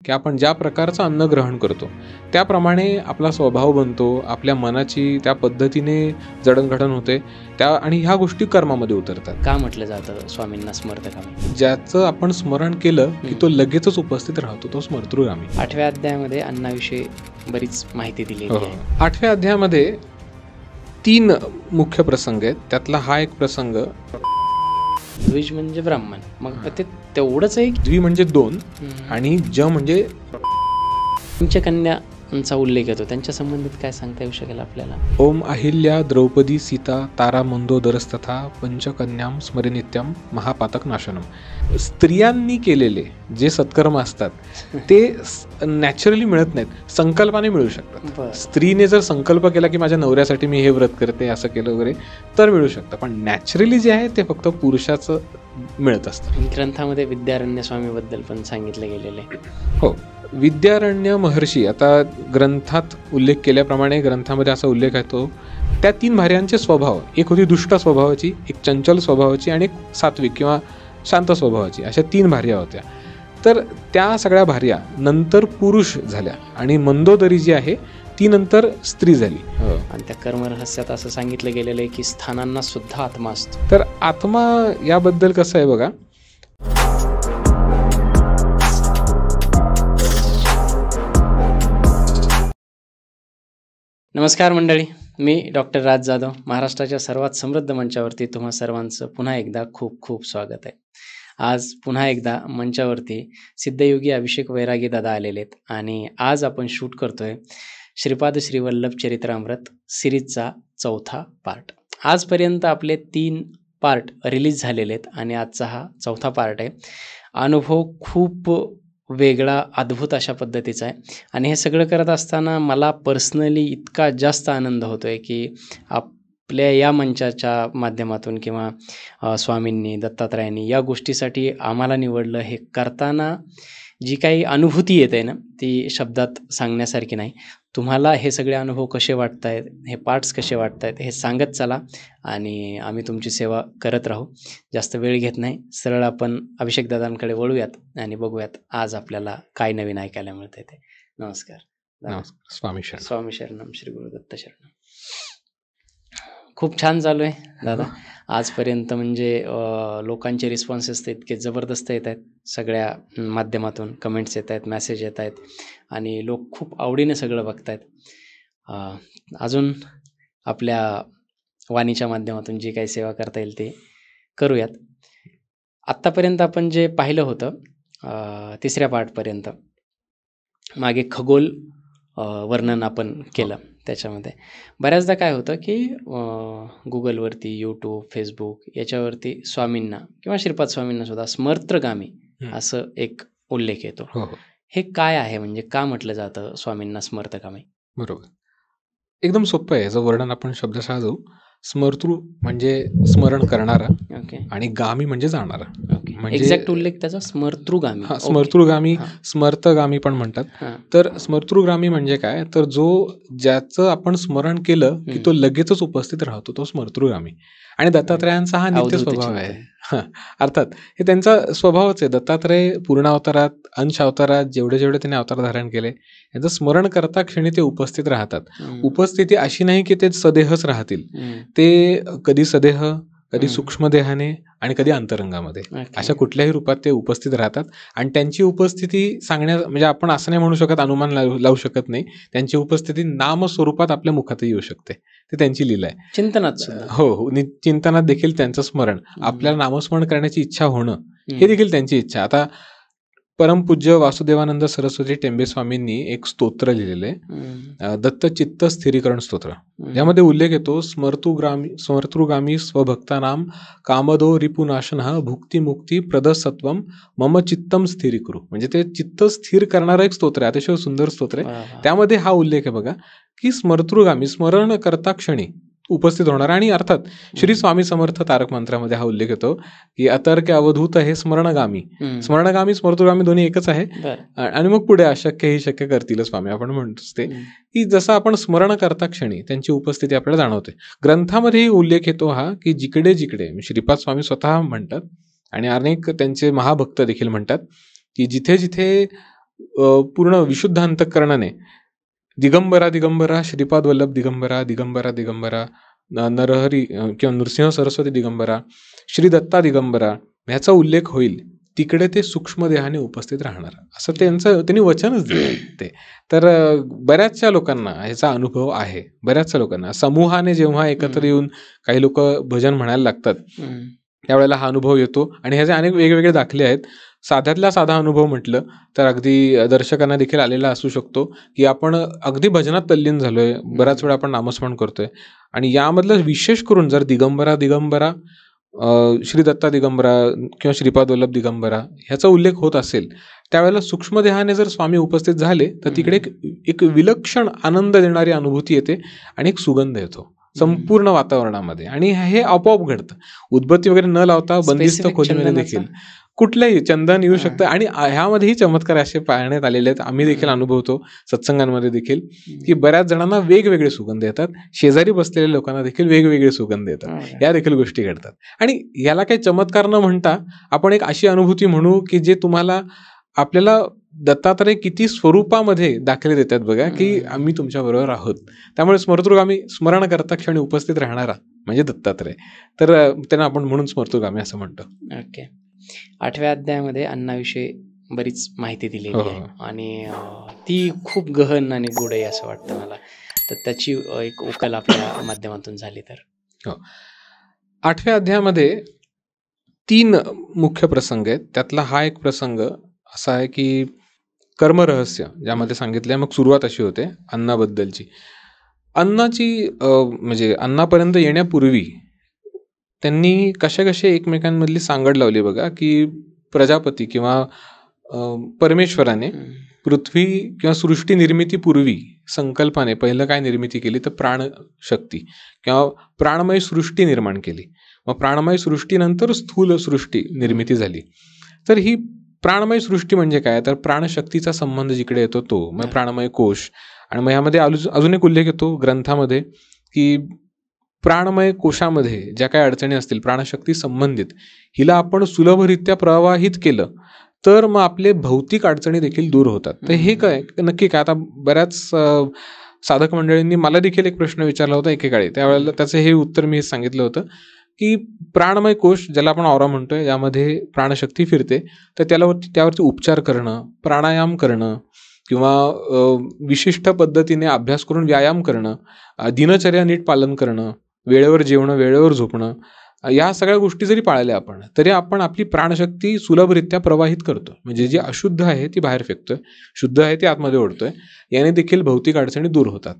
की आपण ज्या प्रकारचं अन्न ग्रहण करतो त्याप्रमाणे आपला स्वभाव बनतो, आपल्या मनाची त्या पद्धतीने जडणघडण होते आणि ह्या गोष्टी कर्मामध्ये उतरतात. का म्हटलं जातं स्वामींना स्मर्तकामी? ज्याचं आपण स्मरण केलं की तो लगेचच उपस्थित राहतो तो स्मर्तृगामी. 8व्या अध्यायामध्ये अन्नाविषयी बरीच माहिती दिलेली आहे. 8व्या अध्यायामध्ये 3 मुख्य प्रसंग आहेत. त्यातला हा एक प्रसंग, द्विज म्हणजे ब्राह्मण. मग ते तेवढंच आहे. द्वि म्हणजे 2 आणि ज म्हणजे पंचकन्यांचा उल्लेख येतो. त्यांच्या संबंधित काय सांगता येऊ शकेल आपल्याला? ओम अहिल्या द्रौपदी सीता तारा मंदोदरस्तथा पंचकन्याम स्मरनित्यम महापातक नाशनम. स्त्रियांनी केलेले जे सत्कर्म असतात ते नॅचरली मिळत नाहीत, संकल्पाने मिळू शकतात. स्त्रीने जर संकल्प केला की माझ्या नवऱ्यासाठी मी हे व्रत करते, असं केलं वगैरे, तर मिळू शकतं. पण नॅचरली जे आहे ते फक्त पुरुषाचं मिळत असतं. ग्रंथामध्ये विद्यारण्य स्वामीबद्दल पण सांगितलं गेलेलं आहे. हो, विद्यारण्य महर्षी, आता ग्रंथात उल्लेख केल्याप्रमाणे ग्रंथामध्ये असा उल्लेख आहे तो त्या 3 भार्यांचे स्वभाव, एक होती दुष्ट स्वभावाची, एक चंचल स्वभावाची आणि एक सात्विक किंवा शांत स्वभावाची, अशा 3 भार्या होत्या. तर त्या सगळ्या भार्या नंतर पुरुष झाल्या आणि मंदोदरी जी आहे ती नंतर स्त्री झाली. आणि त्या कर्मरहस्यात असं सांगितलं गेलेलं आहे की स्थानांना सुद्धा आत्मा असतो. तर आत्मा याबद्दल कसं आहे बघा, नमस्कार मंडळी, मी डॉक्टर राज जाधव. महाराष्ट्राच्या सर्वात समृद्ध मंचावरती तुम्हा सर्वांचं पुन्हा एकदा खूप खूप स्वागत आहे. आज पुन्हा एकदा मंचावरती सिद्धयोगी अभिषेक वैरागी दादा आलेले आहेत आणि आज आपण शूट करतोय श्रीपाद श्री वल्लभ चरित्रामृत सिरीजचा 4था पार्ट. आजपर्यंत आपले 3 पार्ट रिलीज झालेले आहेत आणि आजचा हा 4था पार्ट आहे. अनुभव खूप वेगळा, अद्भुत अशा पद्धतीचा आहे आणि हे सगळं करत असताना मला पर्सनली इतका जास्त आनंद होतो आहे की आपल्या या मंचाच्या माध्यमातून किंवा स्वामींनी, दत्तात्रयांनी या गोष्टीसाठी आम्हाला निवडलं. हे करताना जी काही अनुभूती येते ना, ती शब्दात सांगण्यासारखी नाही. तुम्हाला हे सगळे अनुभव कसे वाटत आहेत, हे पार्ट्स कसे वाटत आहेत, हे सांगत चला आणि आम्ही तुमची सेवा करत राहू. जास्त वेळ घेत नाही, सरळ आपण अभिषेक दादांकडे वळूयात आणि बघूयात आज आपल्याला काय नवीन ऐकायला मिळतंय ते. नमस्कार. स्वामी शरण. स्वामी शरणम, श्री गुरुदत्त शरणम. खूप छान चालू आहे दादा आजपर्यंत. म्हणजे लोकांचे रिस्पॉन्सेस तर इतके जबरदस्त येत आहेत, सगळ्या माध्यमातून कमेंट्स येत आहेत, मेसेज येत आहेत आणि लोक खूप आवडीने सगळं बघत आहेत. अजून आपल्या वाणीच्या माध्यमातून जी काही सेवा करता येईल ते करूयात. आत्तापर्यंत आपण जे पाहिलं होतं 3ऱ्या पार्टपर्यंत, मागे खगोल वर्णन आपण केलं. त्याच्यामध्ये बऱ्याचदा काय होतं की गुगलवरती, यूट्यूब, फेसबुक याच्यावरती स्वामींना किंवा श्रीपाद स्वामींना सुद्धा स्मर्तगामी असं एक उल्लेख येतो. हे काय आहे, म्हणजे का म्हटलं जातं स्वामींना स्मर्तगामी? बरोबर, एकदम सोपं आहे. याचं वर्णन आपण शब्दशः जाऊ. स्मर्तृ म्हणजे स्मरण करणारा, आणि गामी म्हणजे जाणारा. म्हणजे एक्झॅक्ट उल्लेख त्याचा स्मर्तृगामी. स्मर्तृगामी, स्मर्तगामी पण म्हणतात. तर स्मर्तृगामी म्हणजे काय, तर ज्याचं आपण स्मरण केलं की तो लगेचच उपस्थित राहतो तो स्मर्तृगामी. आणि दत्तात्रयांचा हा नित्य स्वभाव आहे. अर्थात हे त्यांचा स्वभावच आहे. दत्तात्रय पूर्ण अवतारात, अंश अवतारात जेवढे त्यांनी अवतार धारण केले, यांचं स्मरण करता क्षणी ते उपस्थित राहतात. उपस्थिती अशी नाही की ते सदेहच राहतील, ते कधी सदेह, कधी सूक्ष्म देहाने आणि कधी अंतरंगामध्ये, अशा कुठल्याही रूपात ते उपस्थित राहतात. आणि त्यांची उपस्थिती म्हणजे आपण असं नाही म्हणू शकत, अनुमान लावू शकत नाही. त्यांची उपस्थिती नाम स्वरूपात आपल्या मुखात येऊ शकते. ते त्यांची लीला आहे. चिंतनात हो, चिंतनात देखील त्यांचं स्मरण, आपल्याला नामस्मरण करण्याची इच्छा होणं, हे देखील त्यांची इच्छा. आता परमपूज्य वासुदेवानंद सरस्वती टेंबे स्वामींनी एक स्तोत्र लिहिलेलं आहे, दत्त चित्त स्थिरीकरण स्तोत्र. यामध्ये उल्लेख येतो, स्मर्तृगामी स्वभक्तानाम कामदो रिपुनाशनः भुक्ती मुक्ती प्रदसत्वम मम चित्तम स्थिरीकुरु. म्हणजे ते चित्त स्थिर करणारं एक स्तोत्र आहे, अतिशय सुंदर स्तोत्र आहे. त्यामध्ये हा उल्लेख आहे बघा की स्मर्तृगामी, स्मरण करता क्षणी उपस्थित होणार. आणि अर्थात श्री स्वामी समर्थ तारक मंत्रामध्ये हा उल्लेख येतो की अतर्क अवधूत हे स्मरणगामी. स्मरणगामी, स्मर्तृगामी दोन्ही एकच आहे. आणि मग पुढे अशक्य ही शक्य करतील स्वामी, आपण म्हणतोच ते की जसं आपण स्मरण करता क्षणी त्यांची उपस्थिती आपल्याला जाणवते. ग्रंथामध्येही उल्लेख येतो हा की जिकडे जिकडे, श्रीपाद स्वामी स्वतः म्हणतात आणि अनेक त्यांचे महाभक्त देखील म्हणतात की जिथे जिथे पूर्ण विशुद्ध अंतःकरणाने दिगंबरा दिगंबरा श्रीपाद वल्लभ दिगंबरा दिगंबरा दिगंबरा नरहरी किंवा नृसिंह सरस्वती दिगंबरा श्री दत्ता दिगंबरा ह्याचा उल्लेख होईल तिकडे ते सूक्ष्म देहाने उपस्थित राहणार, असं त्यांनी वचनच दिलं ते. तर बऱ्याचशा लोकांना ह्याचा अनुभव आहे. बऱ्याचशा लोकांना समूहाने जेव्हा एकत्र येऊन काही लोक भजन म्हणायला लागतात त्यावेळेला हा अनुभव येतो. आणि ह्याचे अनेक वेगवेगळे दाखले आहेत. साध्यातला साधा अनुभव म्हटलं तर अगदी दर्शकांना देखील आलेला असू शकतो की आपण अगदी भजनात तल्लीन झालोय, बराच वेळा आपण नामस्मरण करतोय आणि यामधलं विशेष करून जर दिगंबरा दिगंबरा श्री दत्ता दिगंबरा किंवा श्रीपाद वल्लभ दिगंबरा ह्याचा उल्लेख होत असेल त्यावेळेला सूक्ष्मदेहाने जर स्वामी उपस्थित झाले तर तिकडे एक विलक्षण आनंद देणारी अनुभूती येते आणि एक सुगंध येतो संपूर्ण वातावरणामध्ये. आणि हे आपोआप घडतं, उदबत्ती वगैरे न लावता बंदिस्त खोलीमध्ये देखील कुठलंही चंदन येऊ शकतं. आणि ह्यामध्येही चमत्कार असे पाहण्यात आलेले आहेत, आम्ही देखील अनुभवतो सत्संगांमध्ये देखील, की बऱ्याच जणांना वेगवेगळे सुगंध येतात, शेजारी बसलेल्या लोकांना देखील वेगवेगळे सुगंध येतात. या देखील गोष्टी घडतात. आणि याला काही चमत्कार न म्हणता आपण एक अशी अनुभूती म्हणू की जे तुम्हाला आपल्याला दत्तात्रय किती स्वरूपामध्ये दाखले देतात बघा, की आम्ही तुमच्या बरोबर आहोत. त्यामुळे स्मृतोगामी स्मरण करता क्षणी उपस्थित राहणारा म्हणजे दत्तात्रय. तर त्यांना आपण म्हणून स्मृतोगामी असं म्हणतो. ओके. 8व्या अध्यायामध्ये अन्नाविषयी बरीच माहिती दिलेली आहे आणि ती खूप गहन आणि गूढ आहे असं वाटतं मला. तर त्याची एक उकल आपल्या माध्यमातून झाली तर. 8व्या अध्यायामध्ये 3 मुख्य प्रसंग आहेत. त्यातला हा एक प्रसंग असा आहे की कर्मरहस्य ज्यामध्ये सांगितलंय. मग सुरुवात अशी होते अन्नाबद्दलची. अन्नाची म्हणजे अन्नापर्यंत येण्यापूर्वी त्यांनी कसे एकमेकांमधली सांगड लावली बघा, की प्रजापती किंवा परमेश्वराने पृथ्वी किंवा सृष्टी निर्मितीपूर्वी संकल्पाने पहिलं काय निर्मिती केली तर प्राणशक्ती किंवा प्राणमय सृष्टी निर्माण केली. मग प्राणमय सृष्टीनंतर स्थूल सृष्टी निर्मिती झाली. तर ही प्राणमय सृष्टी म्हणजे काय तर प्राणशक्तीचा संबंध जिकडे येतो तो मग प्राणमय कोश. आणि मग ह्यामध्ये अजून एक उल्लेख येतो ग्रंथामध्ये की प्राणमय कोशामध्ये ज्या काही अडचणी असतील प्राणशक्ती संबंधित हिला आपण सुलभरित्या प्रवाहित केलं तर मग आपले भौतिक अडचणी देखील दूर होतात. तर हे काय नक्की काय, आता बऱ्याच साधक मंडळींनी मला देखील एक प्रश्न विचारला होता एकेकाळी, त्यावेळेला त्याचं हे उत्तर मी सांगितलं होतं की प्राणमय कोश ज्याला आपण ऑरा म्हणतोय यामध्ये प्राणशक्ती फिरते, तर त्यावरती उपचार करणं, प्राणायाम करणं किंवा विशिष्ट पद्धतीने अभ्यास करून व्यायाम करणं, दिनचर्या नीट पालन करणं, वेळेवर जेवणं, वेळेवर झोपणं, या सगळ्या गोष्टी जरी पाळल्या आपण तरी आपण आपली प्राणशक्ती सुलभरित्या प्रवाहित करतो. म्हणजे जी अशुद्ध आहे ती बाहेर फेकतोय, शुद्ध आहे ती आतमध्ये ओढतोय. याने देखील भौतिक अडचणी दूर होतात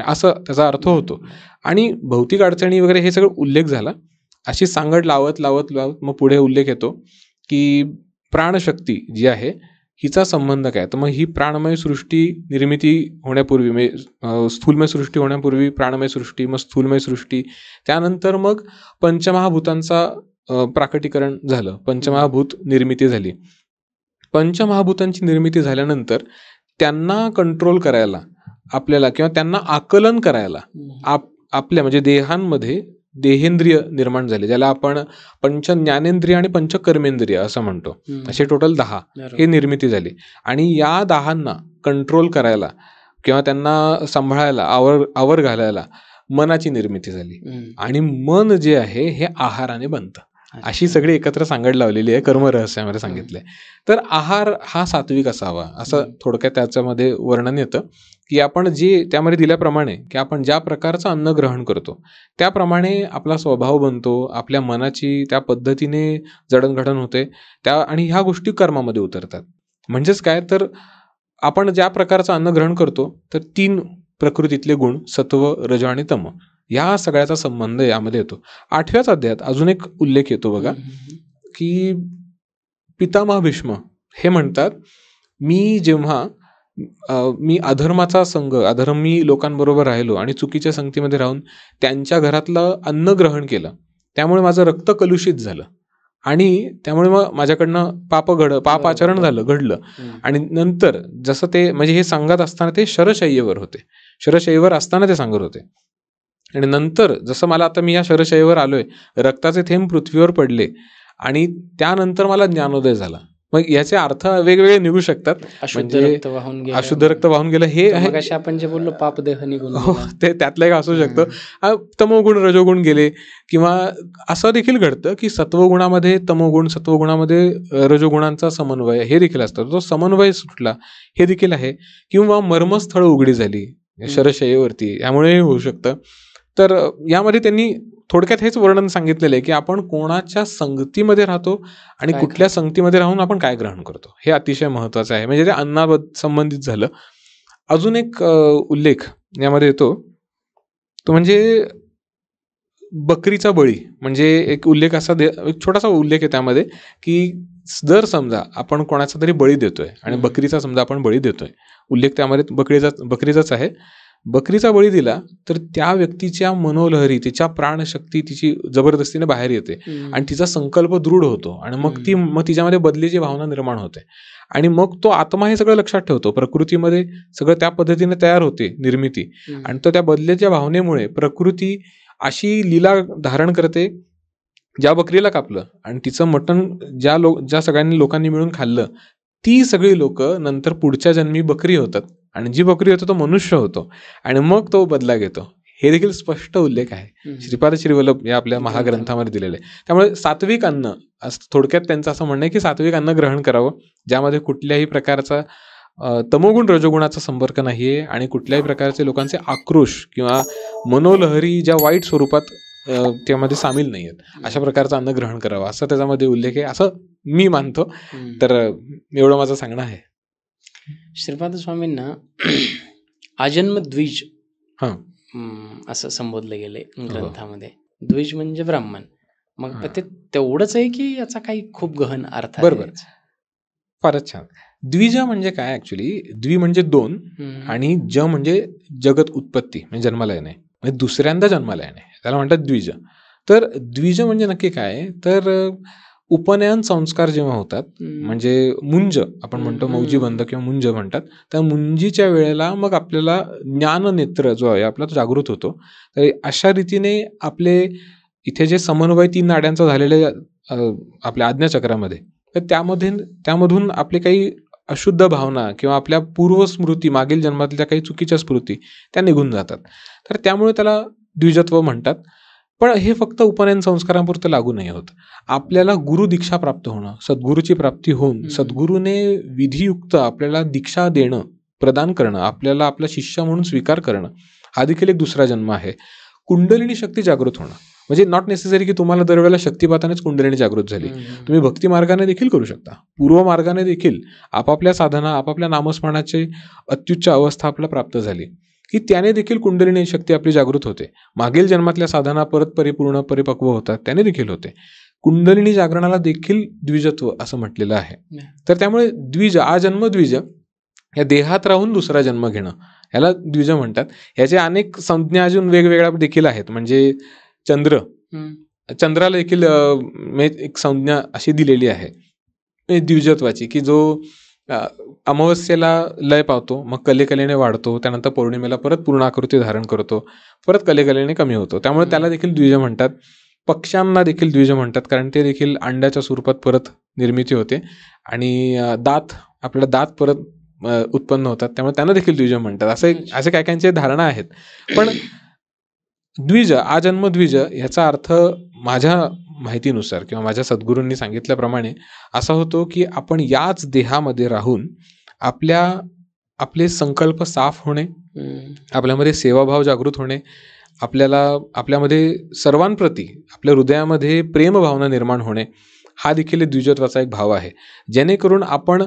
असं त्याचा अर्थ होतो. आणि भौतिक अडचणी वगैरे हे सगळं उल्लेख झाला. अशी सांगड लावत लावत लावत मग पुढे उल्लेख येतो की प्राणशक्ती जी आहे हिचा संबंध काय. तर मग ही प्राणमय सृष्टी निर्मिती होण्यापूर्वी म्हणजे स्थूलमय सृष्टी होण्यापूर्वी प्राणमय सृष्टी, मग स्थूलमय सृष्टी, त्यानंतर मग पंचमहाभूतांचा प्राकटीकरण झालं, पंचमहाभूत निर्मिती झाली. पंचमहाभूतांची निर्मिती झाल्यानंतर त्यांना कंट्रोल करायला आपल्याला किंवा त्यांना आकलन करायला आपल्या म्हणजे देहांमध्ये देहेंद्रिय निर्माण झाले, ज्याला आपण पंच ज्ञानेंद्रिय आणि पंचकर्मेंद्रिय असं म्हणतो. असे टोटल 10 हे निर्मिती झाली. आणि या 10 कंट्रोल करायला किंवा त्यांना सांभाळायला आवर घालायला मनाची निर्मिती झाली. आणि मन जे आहे हे आहाराने बनतं. अशी सगळी एकत्र सांगड लावलेली आहे कर्मरहस्यामध्ये सांगितलंय. तर आहार हा सात्विक असावा असं थोडक्यात त्याच्यामध्ये वर्णन येतं की आपण जे त्यामध्ये दिल्याप्रमाणे की आपण ज्या प्रकारचं अन्न ग्रहण करतो त्याप्रमाणे आपला स्वभाव बनतो, आपल्या मनाची त्या पद्धतीने जडणघडण होते आणि ह्या गोष्टी कर्मामध्ये उतरतात. म्हणजेच काय तर आपण ज्या प्रकारचं अन्न ग्रहण करतो तर 3 प्रकृतीतले गुण सत्व, रज आणि तम या सगळ्याचा संबंध यामध्ये येतो. 8व्याच अध्यायात अजून एक उल्लेख येतो बघा की पितामह भीष्म हे म्हणतात मी अधर्माचा संघ अधर्मी लोकांबरोबर राहिलो आणि चुकीच्या संगतीमध्ये राहून त्यांच्या घरातलं अन्न ग्रहण केलं, त्यामुळे माझं रक्त कलुषित झालं आणि त्यामुळे मग माझ्याकडनं पापाचरण घडलं. आणि नंतर जसं ते म्हणजे हे सांगत असताना ते शरशय्येवर होते, शरशय्येवर असताना ते सांगत होते. आणि नंतर जसं मला आता मी या शरशय्येवर आलोय, रक्ताचे थेंब पृथ्वीवर पडले आणि त्यानंतर मला ज्ञानोदय झाला. मग याचे अर्थ वेगवेगळे निघू शकतात. अशुद्ध म्हणजे रक्त वाहून गेलं, अशुद्ध रक्त वाहून गेलं हे आहे. मगाशी आपण जे बोललो पाप देह निघून हो, गेला. ते त्यातलं एक असू शकतं. तमोगुण रजोगुण गेले, किंवा असं देखील घडतं की सत्वगुणामध्ये तमोगुण, सत्वगुणामध्ये रजोगुणांचा समन्वय हे देखील असतं. तो समन्वय सुटला हे देखील आहे. किंवा मर्मस्थळ उघडी झाली शरशयेवरती, यामुळे होऊ शकतं. तर यामध्ये त्यांनी थोडक्यात हेच वर्णन सांगितलेलं आहे की आपण कोणाच्या संगतीमध्ये राहतो आणि काय कुठल्या संगतीमध्ये राहून आपण काय ग्रहण करतो हे अतिशय महत्वाचं आहे. म्हणजे ते अन्नाबद्दल संबंधित झालं. अजून एक उल्लेख यामध्ये येतो तो म्हणजे बकरीचा बळी. म्हणजे एक उल्लेख असा एक छोटासा उल्लेख आहे त्यामध्ये की जर समजा आपण कोणाचा तरी बळी देतोय आणि बकरीचा समजा आपण बळी देतोय, उल्लेख त्यामध्ये बकरीचाच आहे. बकरीचा बळी दिला तर त्या व्यक्तीच्या मनोलहरी, तिच्या प्राणशक्ती तिची जबरदस्तीने बाहेर येते आणि तिचा संकल्प दृढ होतो आणि मग तिच्यामध्ये बदलीची भावना निर्माण होते आणि मग तो आत्मा हे सगळं लक्षात ठेवतो. प्रकृतीमध्ये सगळं त्या पद्धतीने तयार होते निर्मिती, आणि तो त्या बदलेच्या भावनेमुळे प्रकृती अशी लीला धारण करते. ज्या बकरीला कापलं आणि तिचं मटण ज्या सगळ्यांनी लोकांनी मिळून खाल्लं, ती सगळी लोक नंतर पुढच्या जन्मी बकरी होतात आणि जी बकरी होतो तो मनुष्य होतो आणि मग तो बदला घेतो. हे देखील स्पष्ट उल्लेख आहे श्रीपाद श्रीवल्लभ या आपल्या महाग्रंथामध्ये दिलेले आहे. त्यामुळे सात्विक अन्न, थोडक्यात त्यांचं असं म्हणणं आहे की सात्विक अन्न ग्रहण करावं, ज्यामध्ये कुठल्याही प्रकारचा तमोगुण रजोगुणाचा संपर्क नाहीये आणि कुठल्याही प्रकारचे लोकांचे आक्रोश किंवा मनोलहरी ज्या वाईट स्वरूपात त्यामध्ये सामील नाही आहेत, अशा प्रकारचं अन्न ग्रहण करावं असं त्याच्यामध्ये उल्लेख आहे, असं मी मानतो. तर एवढं माझं सांगणं आहे. श्रीपाद स्वामींना आजन्म द्विज असं संबोधलं गेले ग्रंथामध्ये. द्विज म्हणजे ब्राह्मण. मग ते तेवढंच आहे की याचा काही खूप गहन अर्थ आहे? बरोबर, फारच छान. द्विज म्हणजे काय? ऍक्च्युली द्वि म्हणजे दोन आणि ज म्हणजे जगत उत्पत्ती, म्हणजे जन्माला येणे, म्हणजे दुसऱ्यांदा जन्माला येणे, त्याला म्हणतात द्विज. तर द्विज म्हणजे नक्की काय? तर उपनयन संस्कार जेव्हा होतात, म्हणजे मुंज आपण म्हणतो, मौजी बंध किंवा मुंज म्हणतात, त्या मुंजीच्या वेळेला मग आपल्याला ज्ञाननेत्र जो आहे आपला तो जागृत होतो. तर अशा रीतीने आपले इथे जे समन्वय 3 नाड्यांचा झालेले आपल्या आज्ञाचक्रामध्ये, तर त्यामधून आपले काही अशुद्ध भावना किंवा आपल्या पूर्वस्मृती, मागील जन्मातल्या काही चुकीच्या स्मृती त्या निघून जातात. तर त्यामुळे त्याला द्विजत्व म्हणतात. पण हे फक्त उपनयन संस्कारांपुरतं लागू नाही होत. आपल्याला गुरु दीक्षा प्राप्त होणं, सद्गुरूची प्राप्ती होऊन सद्गुरूने विधियुक्त आपल्याला दीक्षा देणं, प्रदान करणं, आपल्याला आपला शिष्य म्हणून स्वीकार करणं, हा देखील एक दुसरा जन्म आहे. कुंडलिनी शक्ती जागृत होणं, म्हणजे नॉट नेसेसरी की तुम्हाला दरवेळेला शक्तिपातानेच कुंडलिनी जागृत झाली. तुम्ही भक्ती मार्गाने देखील करू शकता, पूर्व मार्गाने देखील आपापल्या साधना, आपापल्या नामस्मरणाची अत्युच्च अवस्था आपल्याला प्राप्त झाली की त्याने देखील कुंडलिनी शक्ती आपली जागृत होते. मागील जन्मातल्या साधना परत परिपूर्ण परिपक्व होतात, त्याने देखील होते. कुंडलिनी जागरणाला देखील द्विजत्व असं म्हटलेलं आहे. तर त्यामुळे द्विज, आजन्म द्विज, या देहात राहून दुसरा जन्म घेणं याला द्विज म्हणतात. याचे अनेक संज्ञा अजून वेगवेगळ्या देखील आहेत. म्हणजे चंद्राला देखील एक संज्ञा अशी दिलेली आहे द्विजत्वाची, की जो अमावस्येला लय पावतो, मग कलेकलेने वाढतो, त्यानंतर पौर्णिमेला परत पूर्ण आकृती धारण करतो, परत कलेकलेने कमी होतो, त्यामुळे त्याला देखील द्विज म्हणतात. पक्ष्यांना देखील द्विज म्हणतात, कारण ते देखील अंड्याच्या स्वरूपात परत निर्मिती होते आणि आपल्याला दात परत उत्पन्न होतात, त्यामुळे त्यांना देखील द्विज म्हणतात. असे काय काहींचे धारणा आहेत. पण द्विज, आजन्म द्विज ह्याचा अर्थ माझ्या माहितीनुसार किंवा माझ्या सद्गुरूंनी सांगितल्याप्रमाणे असा होतो की आपण याच देहामध्ये राहून आपले संकल्प साफ होणे, आपल्यामध्ये सेवाभाव जागृत होणे, आपल्यामध्ये सर्वांप्रती आपल्या हृदयामध्ये प्रेम भावना निर्माण होणे, हा देखील द्विजत्वाचा एक भाव आहे. जेणेकरून आपण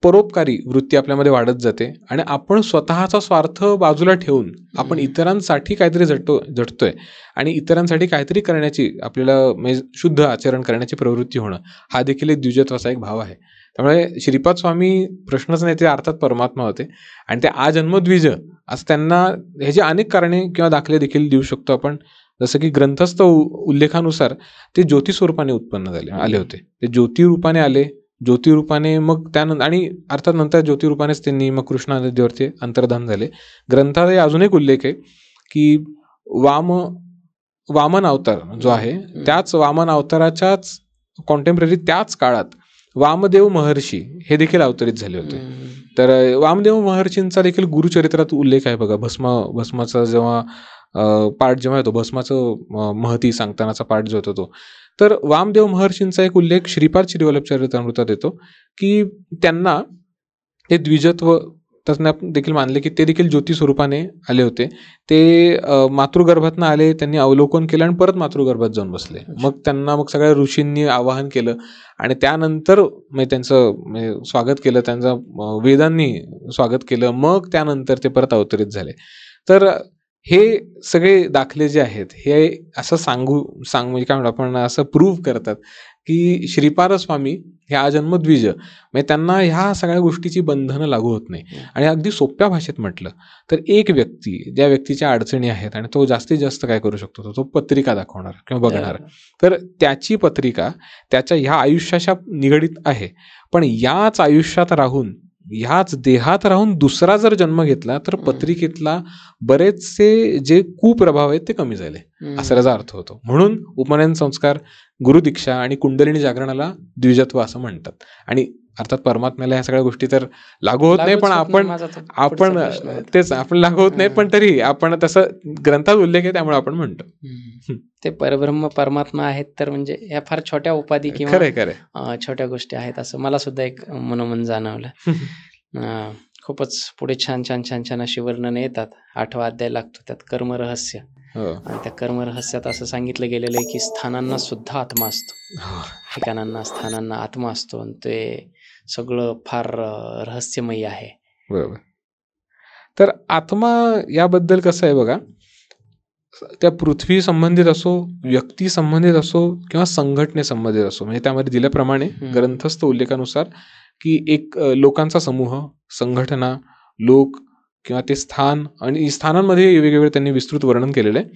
परोपकारी वृत्ती आपल्यामध्ये वाढत जाते आणि आपण स्वतःचा स्वार्थ बाजूला ठेवून आपण इतरांसाठी काहीतरी झटतोय आणि इतरांसाठी काहीतरी करण्याची, आपल्याला शुद्ध आचरण करण्याची प्रवृत्ती होणं, हा देखील एक द्विजत्वाचा एक भाव आहे. त्यामुळे श्रीपाद स्वामी प्रश्नच नाही, ते अर्थात परमात्मा होते आणि ते आजन्म द्विज असं त्यांना ह्याची अनेक कारणे किंवा दाखले देखील देऊ शकतो आपण. जसं की ग्रंथस्थ उल्लेखानुसार ते ज्योती स्वरूपाने उत्पन्न आले होते, ते ज्योती रूपाने आले, ज्योतिरूपाने मग त्यानंतर, आणि अर्थात नंतर ज्योतिरूपानेच त्यांनी मग कृष्णा नदीवरती अंतर्धान झाले. ग्रंथात अजून एक उल्लेख आहे की वामन अवतार जो आहे, त्याच वामन अवताराच्याच कॉन्टेम्पररी त्याच काळात वामदेव महर्षी हे देखील अवतरित झाले होते. तर वामदेव महर्षींचा देखील गुरुचरित्रात उल्लेख आहे बघा. भस्माचा जेव्हा पाठ जेव्हा येतो, भस्माचं महती सांगतानाचा पाठ जो होतो तो, तर वामदेव महर्षींचा एक उल्लेख श्रीपाद श्रीवल्लभ चरित्रामृतात येतो की त्यांना ते द्विजत्व त्यांना देखील मानले की ते देखील ज्योती स्वरूपाने आले होते. ते मातृगर्भातनं आले, त्यांनी अवलोकन केलं आणि परत मातृगर्भात जाऊन बसले. मग त्यांना सगळ्या ऋषींनी आवाहन केलं आणि त्यानंतर त्यांचं स्वागत केलं, त्यांचं वेदांनी स्वागत केलं. मग त्यानंतर ते परत अवतरित झाले. तर हे सगळे दाखले जे आहेत हे असं म्हणजे काय म्हणतो आपण, असं प्रूव्ह करतात की श्रीपाद स्वामी हे आजन्म द्विज, म्हणजे त्यांना ह्या सगळ्या गोष्टीची बंधनं लागू होत नाही. आणि अगदी सोप्या भाषेत म्हटलं तर एक व्यक्ती, ज्या व्यक्तीच्या अडचणी आहेत आणि तो जास्तीत जास्त काय करू शकतो, तो पत्रिका दाखवणार किंवा बघणार. तर त्याची पत्रिका त्याच्या ह्या आयुष्याच्या निगडीत आहे. पण याच आयुष्यात राहून, ह्याच देहात राहून दुसरा जर जन्म घेतला तर पत्रिकेतला बरेचसे जे कुप्रभाव आहेत ते कमी झाले, असा त्याचा अर्थ होतो. म्हणून उपनयन संस्कार, गुरुदीक्षा आणि कुंडलिनी जागरणाला द्विजत्व असं म्हणतात. आणि अर्थात परमात्म्याला ह्या सगळ्या गोष्टी तर लागू होत नाही, पण आपण तेच आपण लागू होत नाही, पण तरी आपण तसं ग्रंथात उल्लेख आहे त्यामुळे आपण म्हणतो ते परब्रह्म परमात्मा आहेत. तर म्हणजे ह्या फार छोट्या उपाधी किंवा छोट्या गोष्टी आहेत असं मला सुद्धा एक मनोमन जाणवलं. खूपच पुढे छान छान छान छान अशी वर्णनं येतात. 8वा अध्याय लागतो त्यात कर्मरहस्य. आणि त्या कर्मरहस्यात असं सांगितलं गेलेलं आहे की स्थानांना सुद्धा आत्मा असतो, ठिकाणांना स्थानांना आत्मा असतो आणि ते सगळं फार रहस्यमयी आहे. बरोबर. तर आत्मा याबद्दल कसं आहे बघा, त्या पृथ्वी संबंधित असो, व्यक्ती संबंधित असो किंवा संघटने संबंधित असो, म्हणजे त्यामध्ये दिल्याप्रमाणे ग्रंथस्थ उल्लेखानुसार की एक लोकांचा समूह, संघटना, लोक किंवा ते स्थान, आणि स्थानांमध्ये वेगवेगळे त्यांनी विस्तृत वर्णन केलेलं आहे.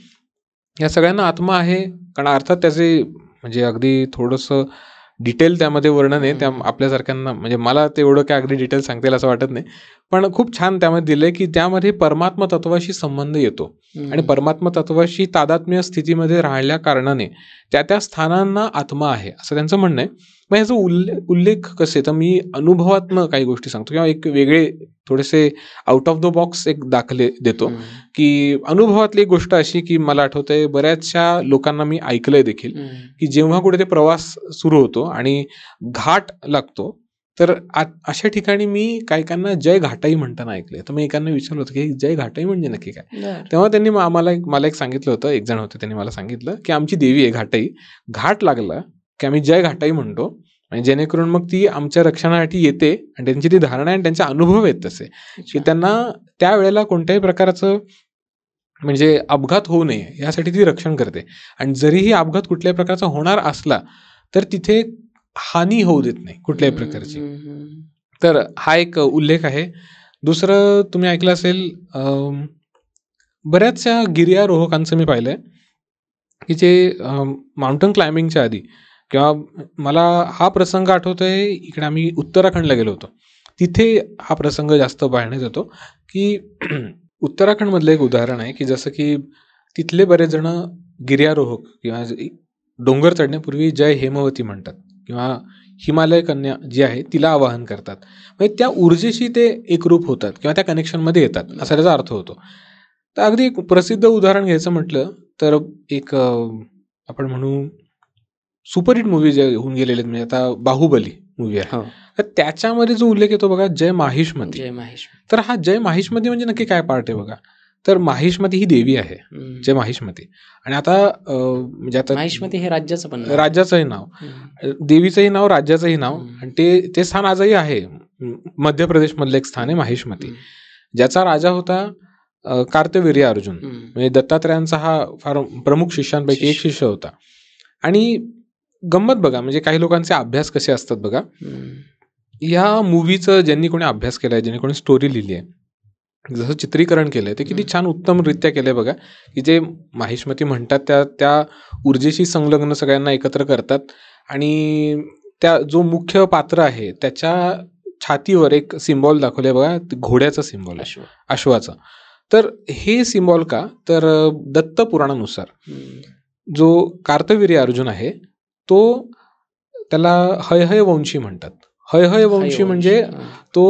या सगळ्यांना आत्मा आहे. कारण अर्थात त्याचे म्हणजे अगदी थोडंसं डिटेल त्यामध्ये वर्णन आहे. त्या आपल्यासारख्यांना म्हणजे मला तेवढं काय अगदी डिटेल सांगता येईल असं वाटत नाही, पण खूप छान त्यामध्ये दिलंय की त्यामध्ये परमात्मा तत्वाशी संबंध येतो आणि परमात्मा तत्वाशी तादात्म्य स्थितीमध्ये राहिल्या कारणाने त्या स्थानांना आत्मा आहे असं त्यांचं म्हणणं आहे. मग याचा उल्लेख कसे, तर मी अनुभवातनं काही गोष्टी सांगतो किंवा एक वेगळे थोडेसे आउट ऑफ द बॉक्स एक दाखले देतो. की अनुभवातली एक गोष्ट अशी की मला आठवतंय, बऱ्याचशा लोकांना मी ऐकलंय देखील की जेव्हा कुठे ते प्रवास सुरू होतो आणि घाट लागतो, तर अशा ठिकाणी मी काहीकांना जय घाटाई म्हणताना ऐकलंय. तर मी एकांना विचारलं होतं की जय घाटाई म्हणजे नक्की काय. तेव्हा त्यांनी मला एक सांगितलं होतं, एक जण होते, त्यांनी मला सांगितलं की आमची देवी आहे घाटाई, घाट लागला की आम्ही जय घाटाई म्हणतो, आणि जेणेकरून मग ती आमच्या रक्षणासाठी येते आणि त्यांची ती धारणा आणि त्यांचे अनुभव आहेत तसे की त्यांना त्यावेळेला कोणत्याही प्रकारचं म्हणजे अपघात होऊ नये यासाठी ती रक्षण करते. आणि जरीही अपघात कुठल्याही प्रकारचा होणार असला तर तिथे हानी होऊ देत नाही कुठल्याही प्रकारची. तर हा एक उल्लेख आहे. दुसरं तुम्ही ऐकलं असेल, बऱ्याचशा गिर्यारोहकांचं मी पाहिलंय की जे माउंटन क्लाइम्बिंगच्या आधी, किंवा मला हा प्रसंग आठवतोय, इकडे आम्ही उत्तराखंडला गेलो होतो, तिथे हा प्रसंग जास्त पाहण्यात येतो की उत्तराखंडमधलं एक उदाहरण आहे की जसं की तिथले बरेच जण गिर्यारोहक किंवा डोंगर चढण्यापूर्वी जय हेमवती म्हणतात किंवा हिमालय कन्या जी आहे तिला आवाहन करतात. म्हणजे त्या ऊर्जेशी ते एकरूप होतात किंवा त्या कनेक्शनमध्ये येतात असा त्याचा अर्थ होतो. तर अगदी एक प्रसिद्ध उदाहरण घ्यायचं म्हटलं तर एक आपण म्हणू सुपरहिट मूवी जे होऊन गेलेले आहेत, म्हणजे आता बाहुबली मूवी आहे, तर त्याच्यामध्ये जो उल्लेख येतो बघा जय माहिष्मती. तर हा जय माहिष्मती म्हणजे नक्की काय पार्ट आहे बघा. तर माहिष्मती ही देवी आहे, जय माहिष्मती. आणि आता म्हणजे आता माहिष्मती हे राज्याचं पण राज्याचंही नाव, देवीचंही नाव, राज्याचंही नाव, आणि ते स्थान आजही आहे. मध्य प्रदेश मधलं एक स्थान आहे माहिष्मती, ज्याचा राजा होता कार्तवीर्य अर्जुन. म्हणजे दत्तात्रयांचा हा फार प्रमुख शिष्यांपैकी एक शिष्य होता. आणि गंमत बघा, म्हणजे काही लोकांचे अभ्यास कसे असतात बघा. या मूवीचं ज्यांनी कोणी अभ्यास केलाय, ज्यांनी कोणी स्टोरी लिहिली आहे, जसं चित्रीकरण केलंय ते किती छान उत्तमरित्या केलंय बघा. की जे माहिष्मती म्हणतात त्या ऊर्जेशी संलग्न सगळ्यांना एकत्र करतात. आणि त्या जो मुख्य पात्र आहे त्याच्या छातीवर एक सिम्बॉल दाखवलंय बघा, घोड्याचं सिम्बॉल, अश्वाचं. तर हे सिम्बॉल का, तर दत्त पुराणानुसार जो कार्तवीर्य अर्जुन आहे तो त्याला हयहय वंशी म्हणतात. हयहय वंशी म्हणजे तो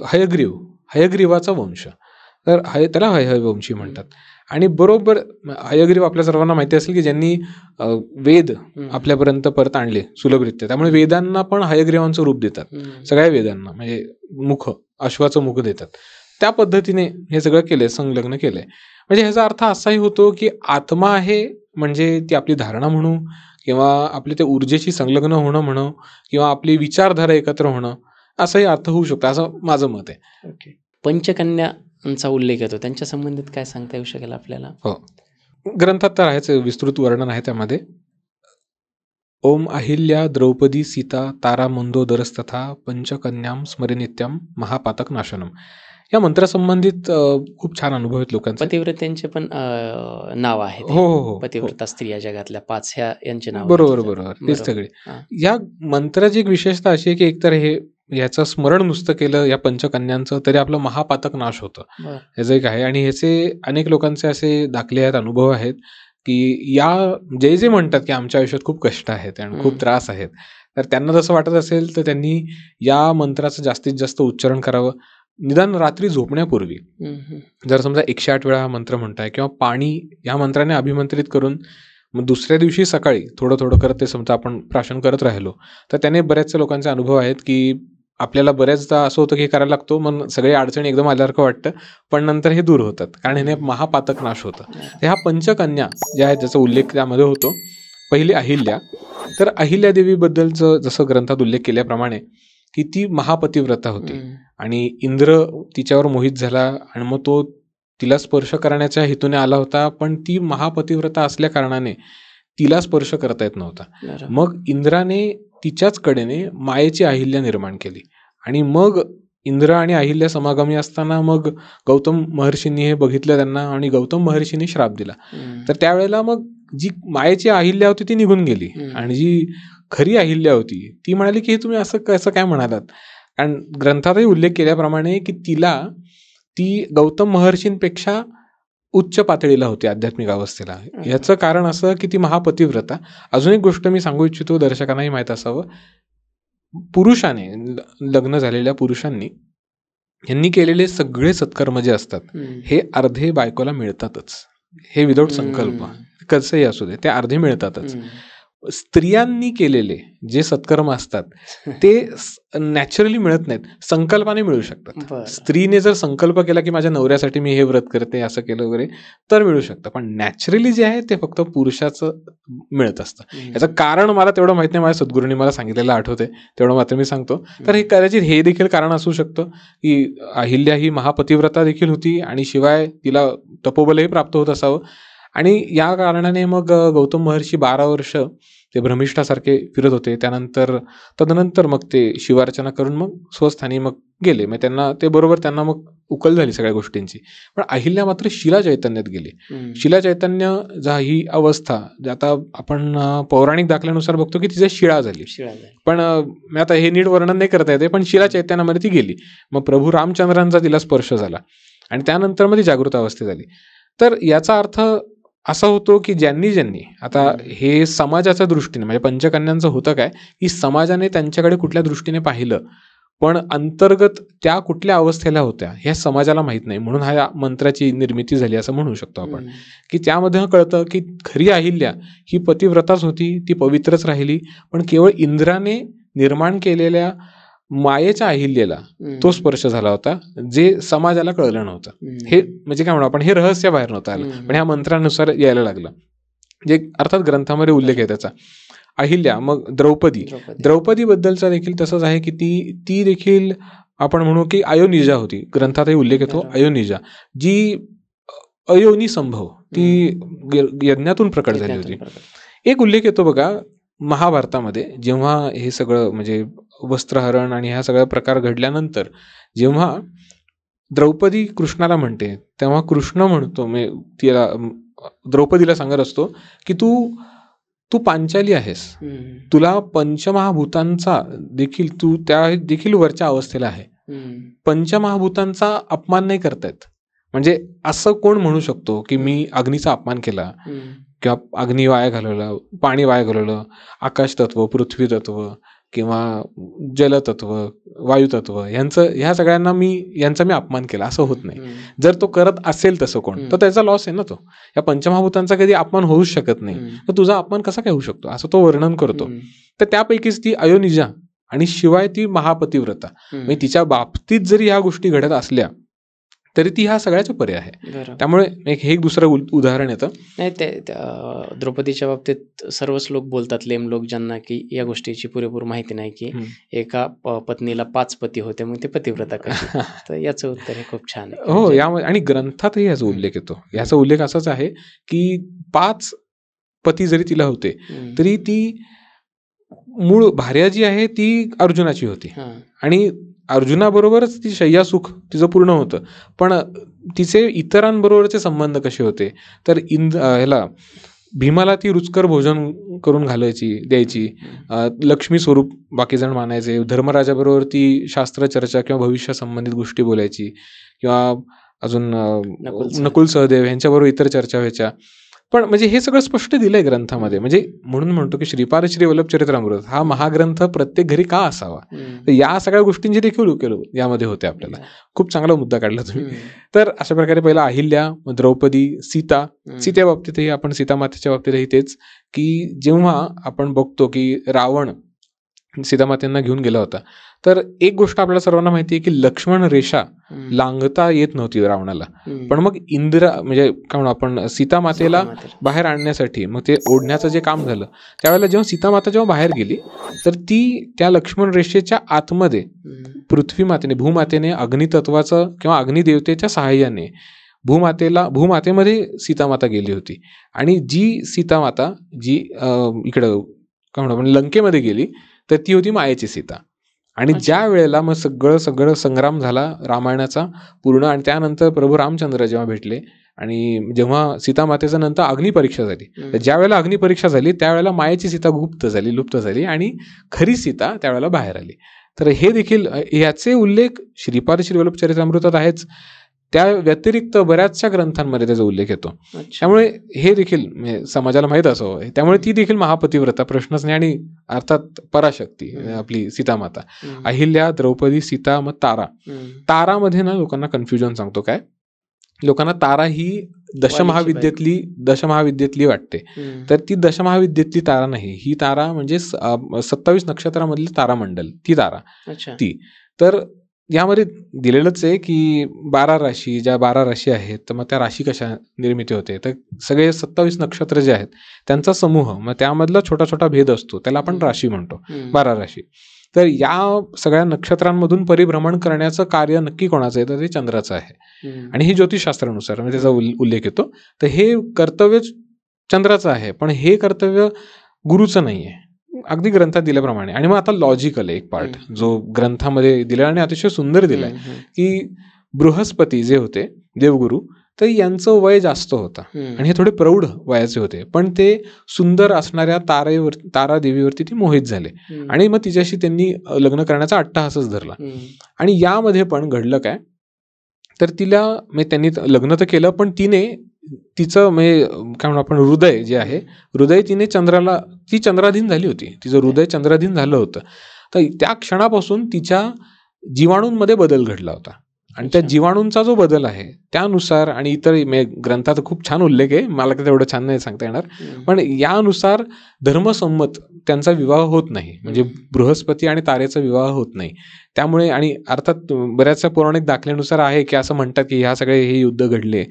हयग्रीवाचा वंश, तर त्याला हयहय वंशी म्हणतात. आणि बरोबर हयग्रीव आपल्या सर्वांना माहिती असेल की ज्यांनी वेद आपल्यापर्यंत परत आणले सुलभरित्या, त्यामुळे वेदांना पण हयग्रीवांचं रूप देतात. सगळ्या वेदांना म्हणजे मुख, अश्वाचं मुख देतात. त्या पद्धतीने हे सगळं केलंय, संलग्न केलंय. म्हणजे ह्याचा अर्थ असाही होतो की आत्मा आहे म्हणजे ती आपली धारणा म्हणू, किंवा आपली त्या ऊर्जेशी संलग्न होणं म्हणू, किंवा आपली विचारधारा एकत्र होणं, असाही अर्थ होऊ शकतो, असं माझं मत आहे. ओके. पंचकन्यांचा उल्लेख येतो, त्यांच्या संबंधित काय सांगता येऊ शकेल आपल्याला? हो, ग्रंथात तर आहेच, विस्तृत वर्णन आहे त्यामध्ये. ओम अहिल्या द्रौपदी सीता तारा मंदोदरस्तथा पंचकन्याम स्मरे नित्यम महापातक नाशनम. या मंत्रासंबंधित खूप छान अनुभव आहेत लोकांचे. पतिव्रत्यांचे पण नाव आहे. हो. पतिव्रता स्त्रिया जगातल्या 5 यांचे नाव. बरोबर तेच सगळे. या मंत्राची एक विशेषता अशी आहे की एकतर याचं स्मरण नुसतं केलं या पंचकन्यांचं तरी आपलं महापातक नाश होतं, ह्याचं एक आहे. आणि ह्याचे अनेक लोकांचे असे दाखले आहेत, अनुभव आहेत की या जे म्हणतात की आमच्या आयुष्यात खूप कष्ट आहेत आणि खूप त्रास आहेत, तर त्यांना जसं वाटत असेल तर त्यांनी या मंत्राचं जास्तीत जास्त उच्चारण करावं. निदान रात्री झोपण्यापूर्वी जर समजा 108 वेळा हा मंत्र म्हणताय, किंवा पाणी या मंत्राने अभिमंत्रित करून मग दुसऱ्या दिवशी सकाळी थोडं थोडं करत ते समजा आपण प्राशन करत राहिलो, तर त्याने बऱ्याचशा लोकांचे अनुभव आहेत की आपल्याला बऱ्याचदा असं होतं की हे करायला लागतो, मग सगळे अडचणी एकदम आल्यासारखं वाटतं, पण नंतर हे दूर होतात, कारण ह्याने महापातक नाश होतं. ह्या पंचकन्या ज्या आहेत ज्याचा उल्लेख त्यामध्ये होतो. पहिली अहिल्या. तर अहिल्या देवीबद्दलचं जसं ग्रंथात उल्लेख केल्याप्रमाणे की ती महापतिव्रता होती आणि इंद्र तिच्यावर मोहित झाला आणि मग तो तिला स्पर्श करण्याच्या हेतूने आला होता, पण ती महापतिव्रता असल्या कारणाने तिला स्पर्श करता येत नव्हता. मग इंद्राने तिच्याच कडेने मायेची अहिल्या निर्माण केली आणि मग इंद्र आणि अहिल्या समागमी असताना मग गौतम महर्षींनी हे बघितलं त्यांना आणि गौतम महर्षींनी श्राप दिला. तर त्यावेळेला मग जी मायेची अहिल्या होती ती निघून गेली आणि जी खरी अहिल्या होती ती म्हणाली की हे तुम्ही असं कसं काय म्हणालात, कारण ग्रंथातही उल्लेख केल्याप्रमाणे की ती गौतम महर्षींपेक्षा उच्च पातळीला होती आध्यात्मिक अवस्थेला. याचं कारण असं की ती महापतिव्रता. अजून एक गोष्ट मी सांगू इच्छितो, दर्शकांनाही माहीत असावं, पुरुषाने लग्न झालेल्या पुरुषांनी यांनी केलेले सगळे सत्कर्म जे असतात हे अर्धे बायकोला मिळतातच. हे विदाऊट संकल्प कसंही असू दे, ते अर्धे मिळतातच. स्त्रियांनी केलेले जे सत्कर्म असतात ते नॅचरली मिळत नाहीत, संकल्पाने मिळू शकतात. स्त्रीने जर संकल्प केला की माझ्या नवऱ्यासाठी मी हे व्रत करते, असं केलं वगैरे, तर मिळू शकतं. पण नॅचरली जे आहे ते फक्त पुरुषाचं मिळत असतं. याचं कारण मला तेवढं माहित नाही, माझ्या सद्गुरूंनी मला सांगितलेलं आठवते, तेवढं मात्र मी सांगतो. तर हे कदाचित हे देखील कारण असू शकतं की अहिल्या ही महापतिव्रता देखील होती आणि शिवाय तिला तपोबलही प्राप्त होत असावं. आणि या कारणाने मग गौतम महर्षी 12 वर्ष ते भ्रमिष्ठासारखे फिरत होते. तदनंतर मग ते शिवार्चना करून मग स्वस्थानी मग गेले. मग त्यांना मग उकल झाली सगळ्या गोष्टींची. पण अहिल्या मात्र शिला चैतन्यात गेली. शिला चैतन्य ही अवस्था आता आपण पौराणिक दाखल्यानुसार बघतो की तिची शिळा झाली. पण मी आता हे नीट वर्णन नाही करता येते, पण शिला चैतन्यामध्ये ती गेली. मग प्रभू रामचंद्रांचा तिला स्पर्श झाला आणि त्यानंतर मग ती जागृत अवस्थेत आली. तर याचा अर्थ असा होतो की ज्यांनी आता हे समाजाच्या दृष्टीने म्हणजे पंचकन्यांचं होतं काय की समाजाने त्यांच्याकडे कुठल्या दृष्टीने पाहिलं, पण अंतर्गत त्या कुठल्या अवस्थेला होत्या हे समाजाला माहित नाही, म्हणून ह्या मंत्राची निर्मिती झाली असं म्हणू शकतो आपण. की त्यामध्ये कळतं की खरी अहिल्या ही पतिव्रताच होती, ती पवित्रच राहिली, पण केवळ इंद्राने निर्माण केलेल्या मायेच्या अहिल्याला तो स्पर्श झाला होता, जे समाजाला कळलं नव्हतं. हे म्हणजे काय म्हणू आपण, हे रहस्य बाहेर नव्हतं आलं, पण ह्या मंत्रानुसार यायला लागलं. जे अर्थात ग्रंथामध्ये उल्लेख आहे त्याचा. अहिल्या. मग द्रौपदी बद्दलचा देखील तसंच आहे की ती देखील आपण म्हणू की अयोनिजा होती. ग्रंथातही उल्लेख येतो अयोनिजा, जी अयोनी संभव, ती यज्ञातून प्रकट झाली होती. एक उल्लेख येतो बघा महाभारतामध्ये, जेव्हा हे सगळं म्हणजे वस्त्रहरण आणि ह्या सगळ्या प्रकार घडल्यानंतर जेव्हा द्रौपदी कृष्णाला म्हणते, तेव्हा कृष्ण म्हणतो, तिला द्रौपदीला सांगत असतो की तू पांचाली आहेस, तुला पंचमहाभूतांचा देखील तू त्या देखील वरच्या अवस्थेला आहे, पंचमहाभूतांचा अपमान नाही करतायत. म्हणजे असं कोण म्हणू शकतो की मी अग्नीचा अपमान केला किंवा अग्नी वाया घालवलं, पाणी वाया घालवलं, आकाश तत्व, पृथ्वी तत्व किंवा जलतत्व, वायुतत्व ह्या सगळ्यांना यांचा मी अपमान केला असं होत नाही. जर तो करत असेल तसं कोण, तर त्याचा लॉस आहे ना. तो या पंचमहाभूतांचा कधी अपमान होऊच शकत नाही, तर तुझा अपमान कसा काय होऊ शकतो असं तो वर्णन करतो. तर त्यापैकीच ती अयोनिजा आणि शिवाय ती महापतिव्रता, म्हणजे तिच्या बाबतीत जरी ह्या गोष्टी घडत असल्या तरी ती ह्या सगळ्याच पर्याय आहे. त्यामुळे हे एक दुसरं उदाहरण येतं. नाही, ते द्रौपदीच्या बाबतीत सर्वच लोक बोलतात, लेम लोक, ज्यांना की या गोष्टीची पुरेपूर माहिती नाही की एका पत्नीला 5 पती होते, मग ते पतिव्रता कशी. तर याचं उत्तर हे खूप छान आहे. हो, यामध्ये आणि ग्रंथातही याचा उल्लेख येतो. याचा उल्लेख असाच आहे की 5 पती जरी तिला होते तरी ती मूळ भार्या जी आहे ती अर्जुनाची होती आणि अर्जुनाबरोबरच ती शय्यासुख तिचं पूर्ण होतं. पण तिचे इतरांबरोबरचे संबंध कसे होते, तर ह्याला भीमाला ती रुचकर भोजन करून द्यायची, लक्ष्मी स्वरूप बाकी जण मानायचे, धर्मराजाबरोबर ती शास्त्र चर्चा किंवा भविष्या संबंधित गोष्टी बोलायची, किंवा अजून नकुल सहदेव यांच्याबरोबर इतर चर्चा व्हायच्या. पण म्हणजे हे सगळं स्पष्ट दिलंय ग्रंथामध्ये. म्हणजे म्हणून म्हणतो की श्रीपाद श्री वल्लभ चरित्रामृत हा महाग्रंथ प्रत्येक घरी का असावा, तर या सगळ्या गोष्टींची देखील यामध्ये होते. आपल्याला खूप चांगला मुद्दा काढला तुम्ही. तर अशा प्रकारे पहिला अहिल्या, द्रौपदी, सीते बाबतीतही आपण सीतामातेच्या बाबतीतही तेच, की जेव्हा आपण बघतो की रावण सीतामातेंना घेऊन गेला होता, तर एक गोष्ट आपल्याला सर्वांना माहिती आहे की लक्ष्मण रेषा लांघता येत नव्हती रावणाला. पण मग म्हणजे काय म्हणू आपण, सीतामातेला बाहेर आणण्यासाठी मग ते ओढण्याचं जे काम झालं, त्यावेळेला जेव्हा सीतामाता जेव्हा बाहेर गेली तर ती त्या लक्ष्मण रेषेच्या आतमध्ये भूमातेने अग्नितत्वाचं किंवा अग्निदेवतेच्या सहाय्याने भूमातेमध्ये सीतामाता गेली होती. आणि जी सीतामाता जी इकडं काय म्हणू आपण लंकेमध्ये गेली, तर ती होती मायेची सीता. आणि ज्या वेळेला मग सगळं संग्राम झाला रामायणाचा पूर्ण, आणि त्यानंतर प्रभू रामचंद्र जेव्हा भेटले आणि जेव्हा सीतामातेचं नंतर अग्निपरीक्षा झाली, तर ज्या वेळेला अग्निपरीक्षा झाली त्यावेळेला मायेची सीता लुप्त झाली आणि खरी सीता त्यावेळेला बाहेर आली. तर हे देखील याचे उल्लेख श्रीपाद श्री वल्लभ चरित्रामृतात आहेच, त्या व्यतिरिक्त बऱ्याचशा ग्रंथांमध्ये त्याचा उल्लेख येतो. त्यामुळे हे देखील समाजाला माहीत असावं. त्यामुळे ती देखील महापतिव्रता, प्रश्नच नाही. आणि अर्थात पराशक्ती आपली सीतामाता, अहिल्या, द्रौपदी, सीता, मग तारामध्ये ना लोकांना कन्फ्युजन सांगतो. काय, लोकांना तारा ही दशमहाविद्येतली वाटते, तर ती दशमहाविद्येतली तारा नाही. ही तारा म्हणजे 27 नक्षत्रामधली तारामंडल, ती तारा ती. तर यामध्ये दिलेलंच आहे की 12 राशी आहेत, तर मग त्या राशी कशा निर्मिती होते, तर सगळे 27 नक्षत्र जे आहेत त्यांचा समूह, मग त्यामधला छोटा छोटा भेद असतो, त्याला आपण राशी म्हणतो, 12 राशी. तर या सगळ्या नक्षत्रांमधून परिभ्रमण करण्याचं कार्य नक्की कोणाचं आहे, तर ते चंद्राचं आहे. आणि हे ज्योतिषशास्त्रानुसार म्हणजे त्याचा उल्लेख येतो. तर हे कर्तव्य चंद्राचं आहे, पण हे कर्तव्य गुरुचं नाही आहे, अगदी ग्रंथात दिल्याप्रमाणे. आणि मग आता लॉजिकल एक पार्ट जो ग्रंथामध्ये दिला आणि अतिशय सुंदर दिलाय, की बृहस्पती जे होते देवगुरु, तर यांचं वय जास्त होतं आणि हे थोडे प्रौढ वयाचे होते, पण ते सुंदर असणाऱ्या तारा देवीवरती ती मोहित झाले आणि मग तिच्याशी त्यांनी लग्न करण्याचा अट्टहासच धरला. आणि यामध्ये पण घडलं काय, तर त्यांनी लग्न तर केलं, पण तिचं म्हणजे काय म्हणू आपण हृदय जे आहे, ती चंद्राधीन झाली होती, तिचं हृदय चंद्राधीन झालं होतं. तर त्या क्षणापासून तिच्या जीवाणूंमध्ये बदल घडला होता. आणि त्या जीवाणूंचा जो बदल आहे त्यानुसार, आणि इतर ग्रंथात खूप छान उल्लेख आहे, मला तेवढं छान नाही सांगता येणार, पण यानुसार धर्मसंमत त्यांचा विवाह होत नाही, म्हणजे बृहस्पती आणि तारेचा विवाह होत नाही. त्यामुळे, आणि अर्थात बऱ्याचशा पौराणिक दाखल्यानुसार आहे की असं म्हणतात की ह्या सगळे हे युद्ध घडले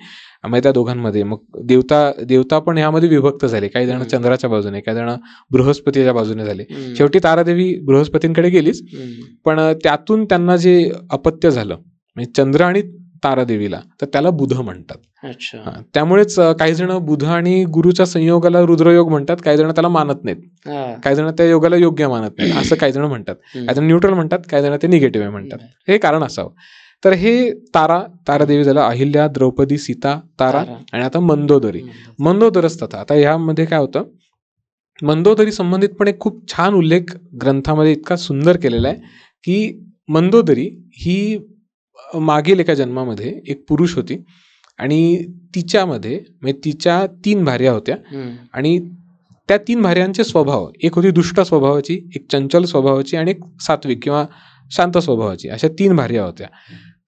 त्या दोघांमध्ये. मग देवता पण यामध्ये विभक्त झाले, काही जण चंद्राच्या बाजूने, काही जण बृहस्पतीच्या बाजूने झाले. शेवटी तारादेवी बृहस्पतींकडे गेलीच, पण त्यातून त्यांना जे अपत्य झालं म्हणजे चंद्र आणि तारादेवीला, तर त्याला बुध म्हणतात. त्यामुळेच काही जण बुध आणि गुरुच्या संयोगाला रुद्रयोग म्हणतात, काही जण त्याला मानत नाहीत, काही जण त्या योगाला योग्य मानत नाहीत, असं काही जण म्हणतात. काही जण न्यूट्रल म्हणतात, काही जण ते निगेटिव्ह म्हणतात. हे कारण असावं. तर हे तारादेवी झालं, अहिल्या, द्रौपदी, सीता, तारा, आणि आता मंदोदरच तथा. आता यामध्ये काय होतं, मंदोदरी संबंधित पण एक खूप छान उल्लेख ग्रंथामध्ये इतका सुंदर केलेला आहे की मंदोदरी ही मागील एका जन्मामध्ये एक पुरुष होती आणि तिच्यामध्ये म्हणजे तिच्या 3 भार्या होत्या आणि त्या 3 भार्यांचे स्वभाव, एक होती दुष्ट स्वभावाची, एक चंचल स्वभावाची आणि एक सात्विक किंवा शांत स्वभावाची, अशा 3 भार्या होत्या.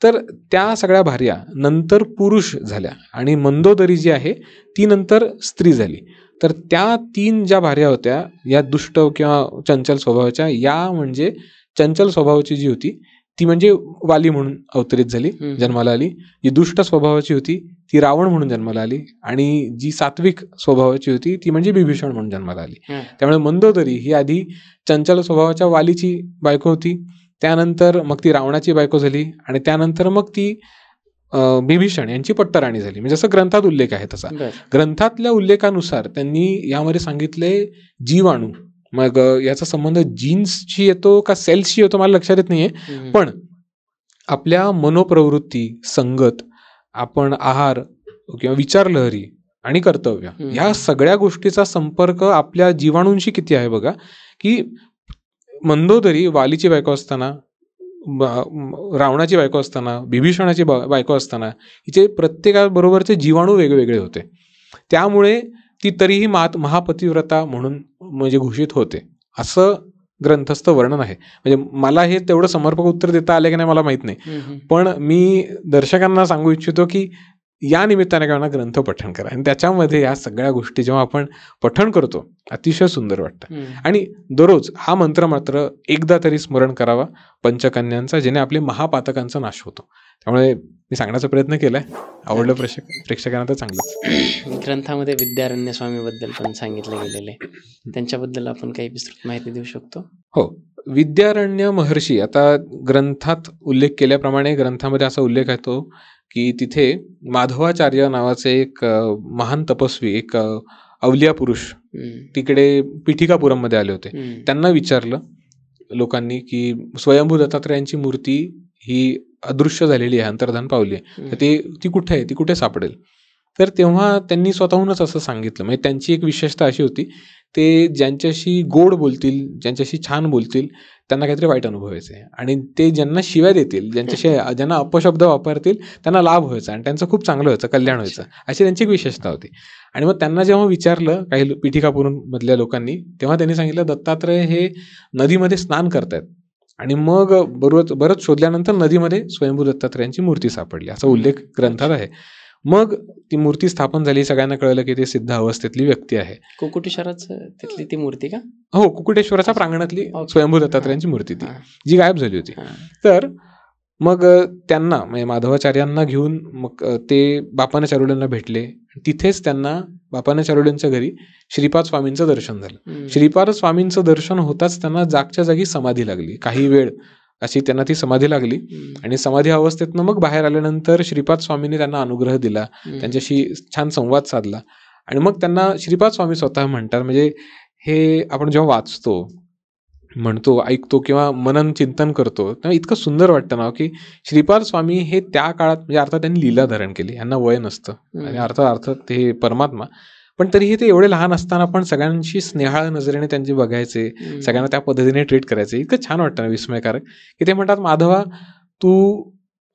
तर त्या सगळ्या भार्या नंतर पुरुष झाल्या आणि मंदोदरी जी आहे ती नंतर स्त्री झाली. तर त्या 3 ज्या भार्या होत्या या दुष्ट किंवा चंचल स्वभावाच्या, या म्हणजे चंचल स्वभावाची जी होती ती म्हणजे वाली म्हणून अवतरित झाली, जन्माला आली. जी दुष्ट स्वभावाची होती ती रावण म्हणून जन्माला आली आणि जी सात्विक स्वभावाची होती ती म्हणजे बिभीषण म्हणून जन्माला आली. त्यामुळे मंदोदरी ही आधी चंचल स्वभावाच्या वालीची बायको होती, त्यानंतर मग ती रावणाची बायको झाली आणि त्यानंतर मग ती बिभीषण यांची पट्टराणी झाली. म्हणजे जसं ग्रंथात उल्लेख आहे तसा. ग्रंथातल्या उल्लेखानुसार त्यांनी यामध्ये सांगितले जीवाणू. मग याचा संबंध जीन्सशी येतो का सेल्सशी येतो मला लक्षात येत नाहीये, पण आपल्या मनोप्रवृत्ती, संगत, आपण आहार किंवा विचारलहरी आणि कर्तव्य ह्या सगळ्या गोष्टीचा संपर्क आपल्या जीवाणूंशी किती आहे बघा. की मंदोदरी वालीची बायको असताना, रावणाची बायको असताना, बिभीषणाची बायको असताना हिचे प्रत्येकाबरोबरचे जीवाणू वेगवेगळे होते. त्यामुळे ती तरीही महापतिव्रता म्हणून म्हणजे घोषित होते, असं ग्रंथस्थ वर्णन आहे. म्हणजे मला हे तेवढं समर्पक उत्तर देता आले की नाही मला माहित नाही, पण मी दर्शकांना सांगू इच्छितो की या निमित्ताने काय ग्रंथ पठण करा आणि त्याच्यामध्ये या सगळ्या गोष्टी जेव्हा आपण पठण करतो अतिशय सुंदर वाटतं. आणि दररोज हा मंत्र मात्र एकदा तरी स्मरण करावा पंचकन्यांचा, जेणे आपले महापातकांचा नाश होतो. त्यामुळे मी सांगण्याचा प्रयत्न केलाय. आवडलं प्रेक्षकांना तर चांगलंच. ग्रंथामध्ये विद्यारण्य स्वामीबद्दल पण सांगितलं गेलेलं आहे, त्यांच्याबद्दल आपण काही विस्तृत माहिती देऊ शकतो? हो, विद्यारण्य महर्षी, आता ग्रंथात उल्लेख केल्याप्रमाणे ग्रंथामध्ये असा उल्लेख आहे तो की तिथे माधवाचार्य नावाचे एक महान तपस्वी, एक अवलिया पुरुष तिकडे पिठिकापुरममध्ये आले होते. त्यांना विचारलं लोकांनी की स्वयंभू दत्तात्रयांची मूर्ती ही अदृश्य झालेली आहे, अंतर्धान पावली आहे, तर ती कुठे आहे, ती कुठे सापडेल? तर तेव्हा त्यांनी स्वतःहूनच असं सांगितलं. म्हणजे त्यांची एक विशेषता अशी होती, ते ज्यांच्याशी गोड बोलतील, ज्यांच्याशी छान बोलतील त्यांना काहीतरी वाईट अनुभव व्हायचे आणि ते ज्यांना शिव्या देतील, ज्यांना अपशब्द वापरतील त्यांना लाभ व्हायचा आणि त्यांचं खूप चांगलं व्हायचं, कल्याण व्हायचं, अशी त्यांची एक विशेषता होती. आणि मग त्यांना जेव्हा विचारलं काही पिठिकापुरम मधल्या लोकांनी, तेव्हा त्यांनी सांगितलं दत्तात्रय हे नदीमध्ये स्नान करतायत. आणि मग बरंच शोधल्यानंतर नदीमध्ये स्वयंभू दत्तात्रयांची मूर्ती सापडली, असा उल्लेख ग्रंथात आहे. मग ती मूर्ती स्थापन झाली, सगळ्यांना कळलं की ते सिद्ध अवस्थेतली व्यक्ती आहे. कुकुटेश्वराचं तिथली ती मूर्ती का? हो, कुकुटेश्वराच्या प्रांगणातली स्वयंभू दत्तात्रयांची मूर्ती ती जी गायब झाली होती. तर मग त्यांना म्हणजे माधवाचार्यांना घेऊन मग ते बापानाचार्युल्यांना भेटले. तिथेच त्यांना बापानाचार्युल्यांच्या घरी श्रीपाद स्वामींचं दर्शन झालं. श्रीपाद स्वामींचं दर्शन होताच त्यांना जागच्या जागी समाधी लागली. काही वेळ अशी त्यांना ती समाधी लागली आणि समाधी अवस्थेतनं मग बाहेर आल्यानंतर श्रीपाद स्वामींनी त्यांना अनुग्रह दिला, त्यांच्याशी छान संवाद साधला. आणि मग त्यांना श्रीपाद स्वामी स्वतः म्हणतात, म्हणजे हे आपण जेव्हा वाचतो, म्हणतो, ऐकतो किंवा मनन चिंतन करतो तेव्हा इतकं सुंदर वाटतं ना की श्रीपाद स्वामी हे त्या काळात, म्हणजे अर्थात त्यांनी लीला धारण केली, यांना वय नसतं आणि अर्थात ते परमात्मा, पण तरीही ते एवढे लहान असताना पण सगळ्यांशी स्नेहाळ नजरेने त्यांचे बघायचे, सगळ्यांना त्या पद्धतीने ट्रीट करायचे. इतकं छान वाटतं ना, विस्मयकारक, की ते म्हणतात माधवा तू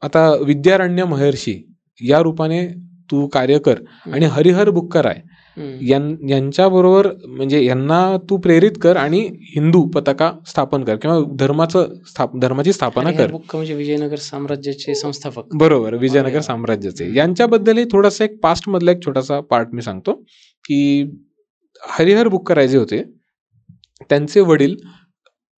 आता विद्यारण्य महर्षी या रूपाने तू कार्य कर आणि हरिहर बुक्कराय यांच्याबरोबर म्हणजे यांना तू प्रेरित कर आणि हिंदू पताका स्थापन कर किंवा धर्माची स्थापना कर. म्हणजे विजयनगर साम्राज्याचे संस्थापक. बरोबर, विजयनगर साम्राज्याचे. यांच्याबद्दलही थोडासा एक पास्ट मधला एक छोटासा पार्ट मी सांगतो की हरिहर बुक्कराय जे होते त्यांचे वडील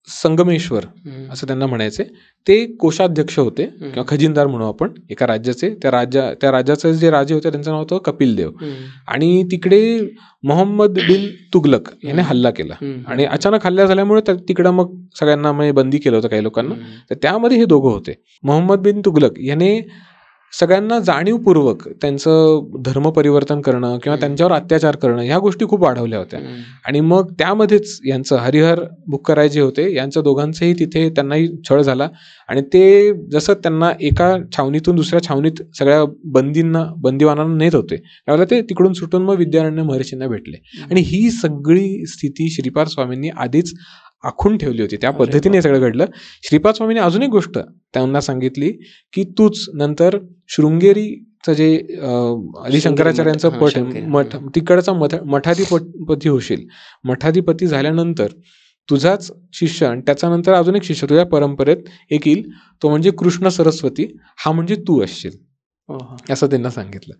संगमेश्वर असं त्यांना म्हणायचे. ते कोषाध्यक्ष होते किंवा खजिनदार म्हणू आपण एका राज्याचे. त्या राज्याचे जे राजे होते त्यांचं नाव होतं कपिलदेव. आणि तिकडे मोहम्मद बिन तुगलक याने हल्ला केला आणि अचानक हल्ला झाल्यामुळे तिकडं मग सगळ्यांना म्हणजे बंदी केलं होतं काही लोकांना. तर त्यामध्ये हे दोघं होते. मोहम्मद बिन तुगलक याने सगळ्यांना जाणीवपूर्वक त्यांचं धर्म परिवर्तन करणं किंवा त्यांच्यावर अत्याचार करणं ह्या गोष्टी खूप वाढवल्या होत्या. आणि मग त्यामध्येच यांचं हरिहर बुक्कराय जे होते यांचं दोघांचंही तिथे त्यांनाही छळ झाला आणि ते जसं त्यांना एका छावणीतून दुसऱ्या छावणीत सगळ्या बंदिवानांना नेत होते त्यावेळेला ते तिकडून सुटून मग विद्यारण्य महर्षींना भेटले. आणि ही सगळी स्थिती श्रीपाद स्वामींनी आधीच आखून ठेवली होती. त्या पद्धतीने सगळं घडलं. श्रीपाद स्वामींनी अजून एक गोष्ट त्यांना सांगितली की तूच नंतर शृंगेरी जे आदि शंकराचार्यांचं मठ, पट शंकरी. आहे, मठ तिकडचा मठाधिपती होशील. मठाधिपती झाल्यानंतर तुझाच शिष्य आणि त्याच्यानंतर अजून एक शिष्य तुझ्या परंपरेत एक येईल, तो म्हणजे कृष्ण सरस्वती, हा म्हणजे तू असशील, असं त्यांना सांगितलं.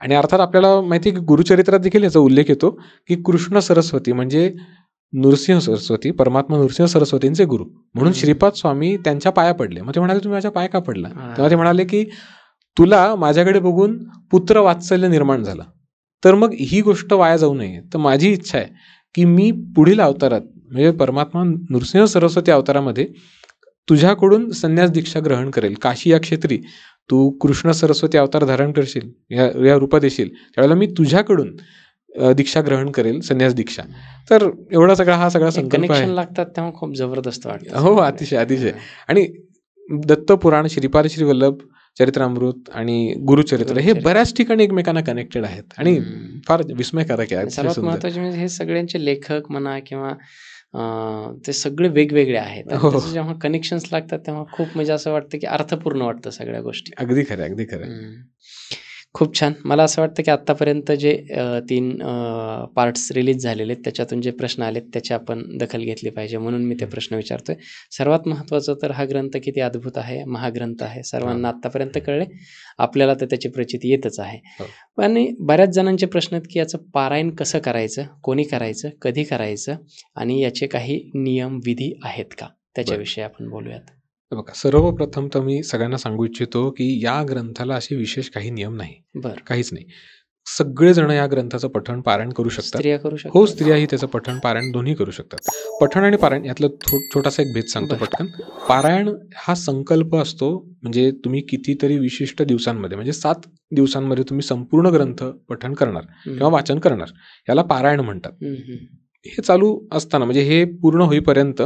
आणि अर्थात आपल्याला माहिती आहे की गुरुचरित्रात देखील याचा उल्लेख येतो की कृष्ण सरस्वती म्हणजे नृसिंह सरस्वती, परमात्मा नृसिंह सरस्वतींचे गुरु, म्हणून श्रीपाद स्वामी त्यांच्या पाया पडले. मग ते म्हणाले तुम्ही माझ्या पाया का पडला? तेव्हा ते म्हणाले की तुला माझ्याकडे बघून पुत्र वात्सल्य निर्माण झालं, तर मग ही गोष्ट वाया जाऊ नये. तर माझी इच्छा आहे की मी पुढील अवतारात म्हणजे परमात्मा नृसिंह सरस्वती अवतारामध्ये तुझ्याकडून संन्यास दीक्षा ग्रहण करेल. काशी या क्षेत्री तू कृष्ण सरस्वती अवतार धारण करशील, या रूपात येशील, त्यावेळेला मी तुझ्याकडून दीक्षा ग्रहण करेल, संन्यास दीक्षा. तर एवढा हा सगळा संकल्प कनेक्शन आहे. लागतात तेव्हा खूप जबरदस्त वाटतं. हो, अतिशय. आणि दत्तपुराण, श्रीपाद श्री वल्लभ चरित्रामृत आणि गुरुचरित्र हे बऱ्याच ठिकाणी एकमेकांना कनेक्टेड आहेत आणि फार विस्मयकारक आहे. सर्वात महत्वाचे म्हणजे हे सगळ्यांचे लेखक म्हणा किंवा ते सगळे वेगवेगळे आहेत. त्याचे जेव्हा कनेक्शन्स लागतात तेव्हा खूप म्हणजे असं वाटतं की अर्थपूर्ण वाटतं सगळ्या गोष्टी. अगदी खरं. खूप छान. मला असं वाटतं की आत्तापर्यंत जे 3 पार्ट्स रिलीज झालेले आहेत त्याच्यातून जे प्रश्न आलेत त्याची आपण दखल घेतली पाहिजे, म्हणून मी ते प्रश्न विचारतोय. सर्वात महत्त्वाचं तर हा ग्रंथ किती अद्भुत आहे, महाग्रंथ आहे, सर्वांना आत्तापर्यंत कळले, आपल्याला तर त्याची प्रचिती येतच आहे. आणि बऱ्याच जणांचे प्रश्न आहेत की याचं पारायण कसं करायचं, कोणी करायचं, कधी करायचं आणि याचे काही नियम विधी आहेत का, त्याच्याविषयी आपण बोलूयात. बघा, सर्वप्रथम तर मी सगळ्यांना सांगू इच्छितो की या ग्रंथाला असे विशेष काही नियम नाही, काहीच नाही. सगळेजण या ग्रंथाचं पठण पारायण करू शकतात. स्त्रिया करू शकतात. हो, स्त्रियाही त्याचं पठण पारायण दोन्ही करू शकतात. पठण आणि पारायण यातलं छोटासा एक भेद सांगतो पटकन. पारायण हा संकल्प असतो, म्हणजे तुम्ही कितीतरी विशिष्ट दिवसांमध्ये म्हणजे 7 दिवसांमध्ये तुम्ही संपूर्ण ग्रंथ पठण करणार किंवा वाचन करणार, याला पारायण म्हणतात. हे चालू असताना म्हणजे हे पूर्ण होईपर्यंत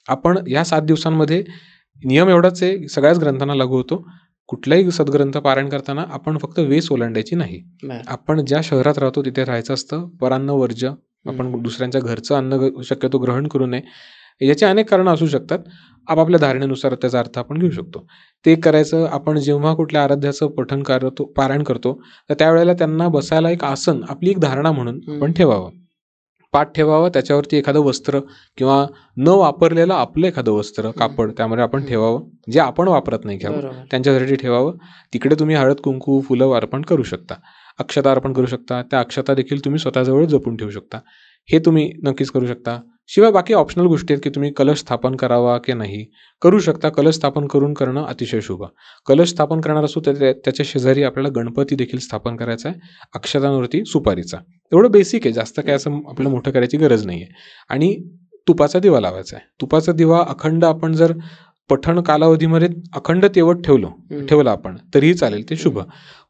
आपण या 7 दिवसांमध्ये नियम एवढाच आहे, सगळ्याच ग्रंथांना लागू होतो. कुठलाही सद्ग्रंथ पारायण करताना आपण फक्त वेस ओलांडायची नाही. आपण ज्या शहरात राहतो तिथे राहायचं असतं. परान्न वर्ज्य, आपण दुसऱ्यांच्या घरचं अन्न शक्यतो ग्रहण करू नये. याची अनेक कारणं असू शकतात. आपापल्या धारणेनुसार त्याचा अर्थ आपण घेऊ शकतो. ते करायचं. आपण जेव्हा कुठल्या आराध्याचं पठण करतो, पारायण करतो, तर त्यावेळेला त्यांना बसायला एक आसन, आपली एक धारणा म्हणून आपण ठेवावं, पाठ ठेवावं. त्याच्यावरती एखादं वस्त्र किंवा न वापरलेलं आपलं एखादं वस्त्र, कापड त्यामध्ये आपण ठेवावं, जे आपण वापरत नाही घ्यावं, त्यांच्यासाठी ठेवावं. तिकडे तुम्ही हळद कुंकू फुलं अर्पण करू शकता, अक्षता अर्पण करू शकता. त्या अक्षता देखील तुम्ही स्वतःजवळ जपून ठेवू शकता, हे तुम्ही नक्कीच करू शकता. शिवाय बाकी ऑप्शनल गोष्टी आहेत की तुम्ही कलश स्थापन करावा की नाही, करू शकता. कलश स्थापन करणं अतिशय शुभ. कलश स्थापन करणार असू तर त्याच्या शेजारी आपल्याला गणपती देखील स्थापन करायचा आहे, अक्षतांवरती सुपारीचा. एवढं बेसिक आहे, जास्त काय असं आपल्याला मोठं करायची गरज नाही आहे. आणि तुपाचा दिवा लावायचा आहे. तुपाचा दिवा अखंड आपण जर पठण कालावधीमध्ये अखंड तेवत ठेवला आपण तरीही चालेल, ते शुभ.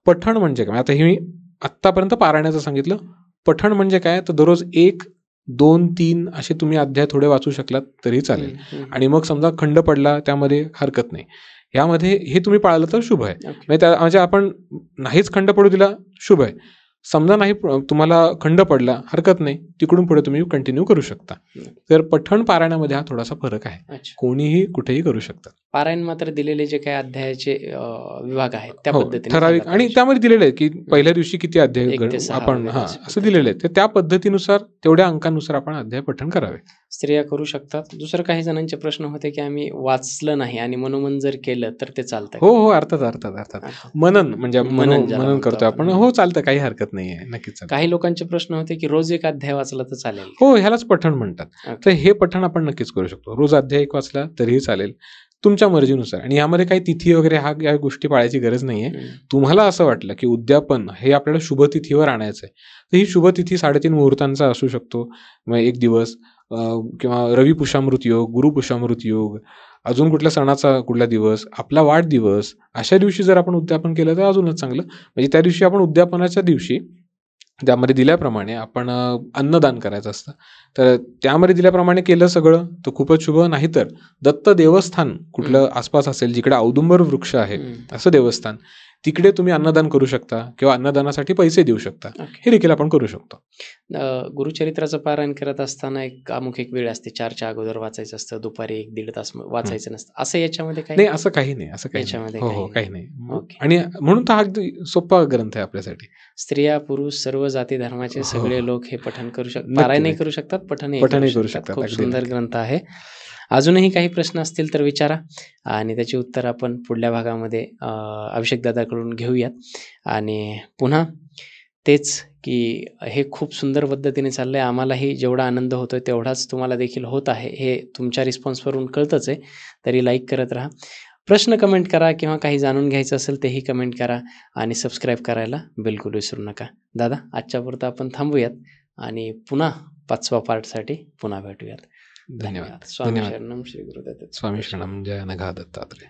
पठण म्हणजे काय, आता हे मी आत्तापर्यंत पारायणाचं सांगितलं. पठण म्हणजे काय, तर दररोज 1, 2, 3 असे तुम्ही अध्याय थोडे वाचू शकलात तरी चालेल. आणि मग समजा खंड पडला त्यामध्ये हरकत नाही. यामध्ये हे तुम्ही पाळलं तर शुभ आहे. म्हणजे आपण नाहीच खंड पडू दिला, शुभ आहे. समजा नाही तुम्हाला खंड पडला, हरकत नाही, तिकडून पुढे तुम्ही कंटिन्यू करू शकता. तर पठण पारायणामध्ये हा थोडासा फरक आहे. कोणीही कुठेही करू शकतात. पारायण मात्र दिलेले जे काही अध्यायाचे विभाग आहेत त्या पद्धतीने ठराविक, आणि त्यामध्ये दिलेले आहे की पहिल्या दिवशी किती अध्याय आपण असं दिलेलं आहे, तर त्या पद्धतीनुसार तेवढ्या अंकानुसार आपण अध्याय पठण करावे. स्त्रिया करू शकतात. दुसरं काही जणांचे प्रश्न होते की आम्ही वाचलं नाही आणि मनोमन जर केलं तर ते चालतं. हो, अर्थात मनन म्हणजे मनन करतो आपण. हो, चालतं, काही हरकत नाही आहे, नक्कीच. काही लोकांचे प्रश्न होते की रोज एक अध्याय वाचला तर चालेल. हो, ह्यालाच पठण म्हणतात. तर हे पठण आपण नक्कीच करू शकतो. रोज अध्याय 1 वाचला तरीही चालेल, तुमच्या मर्जीनुसार. आणि यामध्ये काही तिथी वगैरे या गोष्टी पाळायची गरज नाहीये. तुम्हाला असं वाटलं की उद्यापन हे आपल्याला शुभ तिथीवर आणायचं आहे, तर ही शुभ तिथी 3.5 मुहूर्तांचा असू शकतो, मग 1 दिवस किंवा रवी पुषामृत योग, गुरु पुषामृत योग, अजून कुठल्या सणाचा कुठला दिवस, आपला वाढदिवस, अशा दिवशी जर आपण उद्यापन केलं तर अजूनच चांगलं. म्हणजे त्या दिवशी आपण उद्यापनाच्या दिवशी त्यामध्ये दिल्याप्रमाणे आपण अन्नदान करायचं असतं, तर त्यामध्ये दिल्याप्रमाणे केलं सगळं तर खूपच शुभ. नाहीतर दत्त देवस्थान कुठलं आसपास असेल जिकडे औदुंबर वृक्ष आहे असं देवस्थान, तिकडे तुम्ही अन्नदान करू शकता किंवा अन्नदानासाठी पैसे देऊ शकता. ओके. हे देखील आपण करू शकतो. गुरुचरित्राचं पारायण करत असताना एक वेळ असते, 4च्या अगोदर वाचायचं असतं, दुपारी 1-1.5 तास वाचायचं नसतं, असं याच्यामध्ये नाही, काही असं काही नाही, असं काही नाही. याच्यामध्ये हो, काही हो, नाही. काही नाही. ओके. आणि म्हणून तर हा अगदी सोपा ग्रंथ आहे आपल्यासाठी. स्त्रिया, पुरुष, सर्व जाती धर्माचे हो, सगळे हो. लोक हे पठण करू शकतात, नक्की, पारायणही नक्की. करू शकतात, पठणही पठणही करू करू शकतात. शकतात. खूप अगदी सुंदर नक्की. ग्रंथ आहे. अजूनही काही प्रश्न असतील तर विचारा आणि त्याची उत्तर आपण पुढल्या भागामध्ये अभिषेक दादाकडून घेऊयात. आणि पुन्हा तेच की हे खूप सुंदर पद्धतीने चाललंय. आम्हालाही जेवढा आनंद होतोय तेवढाच तुम्हाला देखील होत आहे, हे तुमच्या रिस्पॉन्सवरून कळतंच आहे. तरी लाईक करत राहा, प्रश्न कमेंट करा किंवा काही जाणून घ्यायचं असेल तेही कमेंट करा आणि सबस्क्राईब करायला बिलकुल विसरू नका. दादा, आजच्यापुरतं आपण थांबूयात आणि पुन्हा 5वा पार्टसाठी पुन्हा भेटूयात. धन्यवाद. स्वामी धन्यवाद. शरणम, श्री गुरुदत्त. स्वामी शरणम. जय नघा दत्तात्रय.